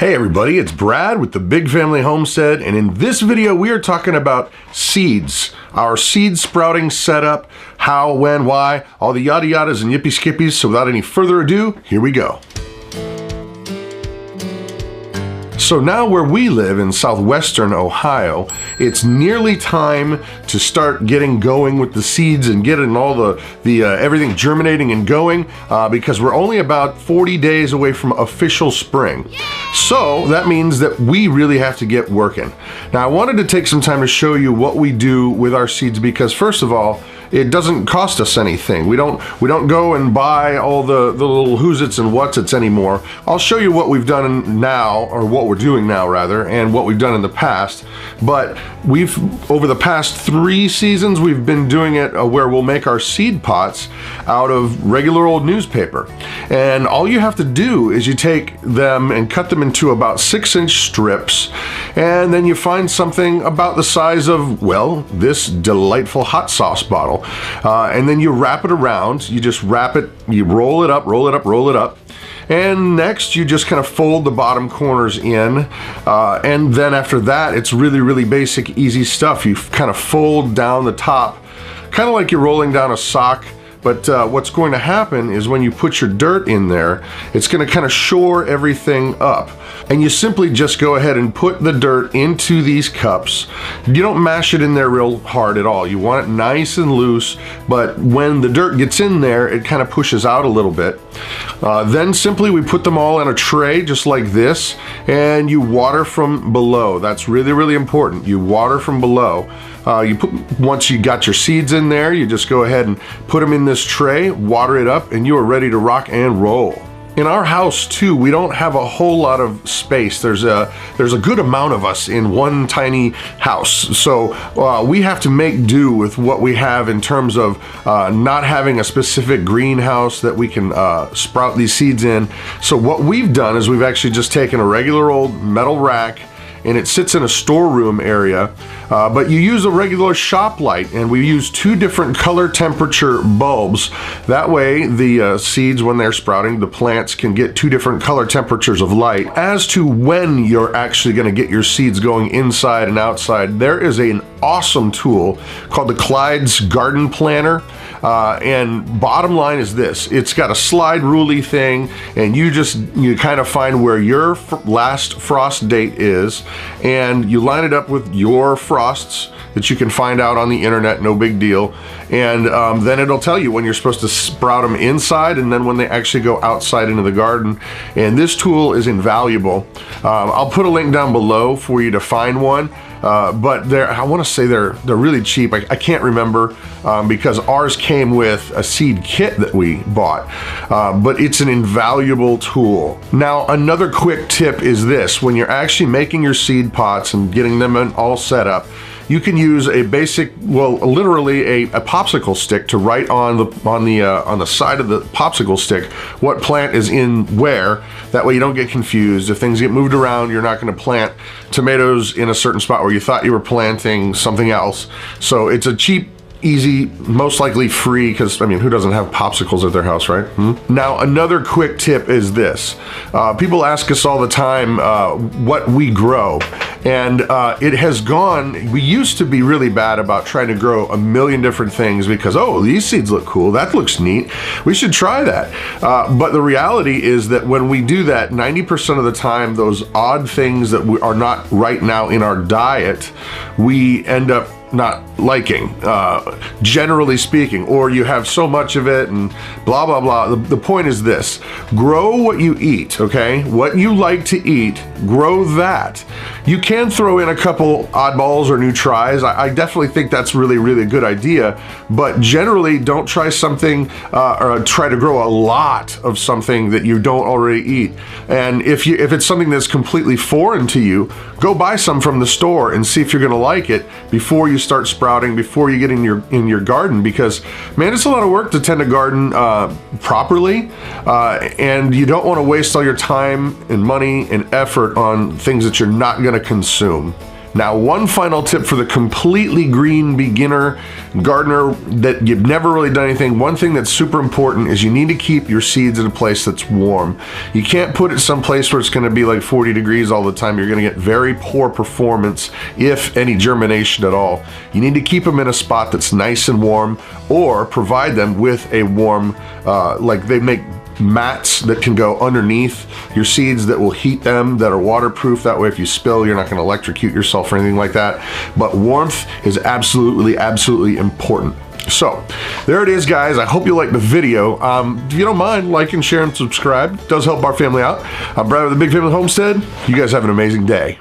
Hey everybody, it's Brad with the Big Family Homestead, and in this video we are talking about seeds, our seed sprouting setup, how, when, why, all the yada yadas and yippee skippies. So without any further ado, here we go. So now where we live in southwestern Ohio, it's nearly time to start getting going with the seeds and getting all the everything germinating and going because we're only about 40 days away from official spring. So that means that we really have to get working. Now I wanted to take some time to show you what we do with our seeds because first of all, it doesn't cost us anything. We don't go and buy all the little who's-its and what's-its anymore. I'll show you what we've done now, or what we're doing now rather, and what we've done in the past. But over the past 3 seasons, we've been doing it where we'll make our seed pots out of regular old newspaper. And all you have to do is you take them and cut them into about 6-inch strips, and then you find something about the size of, well, this delightful hot sauce bottle. And then you wrap it around, you just wrap it, you roll it up, roll it up, roll it up. And next you just kind of fold the bottom corners in. And then after that, it's really, really basic, easy stuff. You kind of fold down the top, kind of like you're rolling down a sock. But what's going to happen is when you put your dirt in there, it's going to kind of shore everything up. And you simply just go ahead and put the dirt into these cups. You don't mash it in there real hard at all. You want it nice and loose, but when the dirt gets in there, it kind of pushes out a little bit. Then simply we put them all in a tray just like this, and you water from below. That's really, really important. You water from below. Once you got your seeds in there, you just go ahead and put them in this tray, water it up, and you are ready to rock and roll. In our house too, we don't have a whole lot of space. There's a good amount of us in one tiny house. So we have to make do with what we have in terms of not having a specific greenhouse that we can sprout these seeds in. So what we've done is we've actually just taken a regular old metal rack, and it sits in a storeroom area, but you use a regular shop light, and we use 2 different color temperature bulbs. That way the seeds, when they're sprouting, the plants can get 2 different color temperatures of light. As to when you're actually going to get your seeds going inside and outside, there is an awesome tool called the Clyde's Garden Planner. And bottom line is this: it's got a slide ruly thing, and you kind of find where your last frost date is, and you line it up with your frosts that you can find out on the internet, no big deal. And then it'll tell you when you're supposed to sprout them inside and then when they actually go outside into the garden. And this tool is invaluable. I'll put a link down below for you to find one. But I want to say they're really cheap. I can't remember because ours came with a seed kit that we bought, but it's an invaluable tool. Now, another quick tip is this: when you're actually making your seed pots and getting them all set up, you can use a basic, well, literally a popsicle stick to write on the side of the popsicle stick what plant is in where. That way you don't get confused. If things get moved around, you're not going to plant tomatoes in a certain spot where you thought you were planting something else. So it's a cheap, easy, most likely free, because I mean, who doesn't have popsicles at their house, right? Now, another quick tip is this. People ask us all the time what we grow, and it has gone, we used to be really bad about trying to grow a million different things because, oh, these seeds look cool, that looks neat, we should try that. But the reality is that when we do that, 90% of the time, those odd things that are not right now in our diet, we end up not liking, generally speaking, or you have so much of it and blah, blah, blah. The point is this: grow what you eat, okay? What you like to eat, grow that. You can throw in a couple oddballs or new tries. I definitely think that's really, really a good idea, but generally don't try something or try to grow a lot of something that you don't already eat. And if it's something that's completely foreign to you, go buy some from the store and see if you're gonna like it before you start sprouting, before you get in your garden, because man, it's a lot of work to tend a garden properly, and you don't want to waste all your time and money and effort on things that you're not going to consume. Now, one final tip for the completely green beginner gardener that you've never really done anything. One thing that's super important is you need to keep your seeds in a place that's warm. You can't put it someplace where it's going to be like 40 degrees all the time. You're going to get very poor performance, if any germination at all. You need to keep them in a spot that's nice and warm, or provide them with a warm, like they make mats that can go underneath your seeds that will heat them, that are waterproof. That way if you spill, you're not going to electrocute yourself or anything like that. But warmth is absolutely important. So there it is, guys. I hope you liked the video. If you don't mind, like and share and subscribe. It does help our family out. I'm Brad with the Big Family Homestead. You guys have an amazing day.